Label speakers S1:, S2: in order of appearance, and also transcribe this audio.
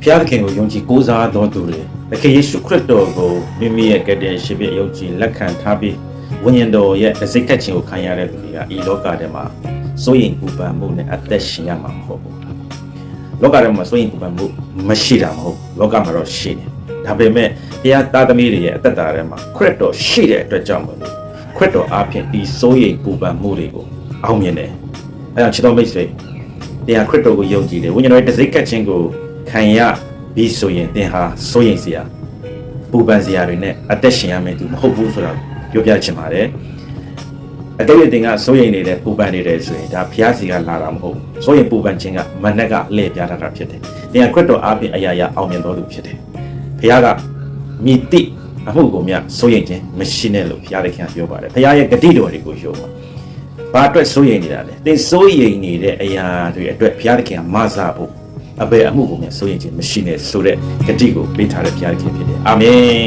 S1: ဖျားခင်ကိုယုံကြည်ကိုးစားတော်သူတွေသခင်ယေရှုခရစ်တော်ကိုမိမိရဲ့ကယ်တင်ရှင်ဖြစ်ယုံကြည်လက်ခံထားပြီးဝိညာဉ်တော်ရဲ့စိတ်ကပ်ခြင်းကိုခံရတဲ့သူတွေကဤလောကထဲမှာစိုးရိမ်ပူပန်မှုနဲ့အသက်ရှင်ရမှာမဟုတ်ဘူးလောကထဲမှာစိုးရိမ်ပူပန်မှုမရှိတာမဟုတ်လောကမှာတော့ရှိတယ်ဒါပေမဲ့ဘုရားသားသမီးတွေရဲ့အသက်တာထဲမှာခရစ်တော်ရှိတဲ့အတွက်ကြောင့်မလို့ခရစ်တော်အားဖြင့်ဒီစိုးရိမ်ပူပန်မှုတွေကိုအောင်မြင်တယ်အဲဒါချစ်တော်မိတ်ဆွေတရားခရစ်တော်ကိုယုံကြည်တယ်ဝိညာဉ်တော်ရဲ့စိတ်ကပ်ခြင်းကိုခံရပြီးဆိုရင်သင်ဟာစိုးရိမ်စရာပူပန်စရာတွေနဲ့အသက်ရှင်ရမယ်သူမဟုတ်ဘူးဆိုတာပြောပြချင်ပါတယ်အတိတ်အသင်ကစိုးရိမ်နေတဲ့ပူပန်နေတယ်ဆိုရင်ဒါဘုရားစီကလာတာမဟုတ်ဘူးစိုးရိမ်ပူပန်ခြင်းကမနက်ကလှည့်ပြထားတာဖြစ်တယ်သင်ကခရစ်တော်အားဖြင့်အရာရာအောင်မြင်တော်သူဖြစ်တယ်ဘုရားကမြည်တိအမှုကိုမြစိုးရိမ်ခြင်းမရှိနဲ့လို့ဘုရားသခင်ကပြောပါတယ်ဘုရားရဲ့ဂတိတော်တွေကိုယုံပါဘာအတွက်စိုးရိမ်နေတာလဲသင်စိုးရိမ်နေတဲ့အရာတွေအတွက်ဘုရားသခင်ကမဆဖို့အဘယ်အမှုကိုမြစိုးရိမ်ခြင်းမရှိနဲ့ဆိုတဲ့ဂတိကိုပေးထားတဲ့ဘုရားသခင်ဖြစ်တယ်အာမင်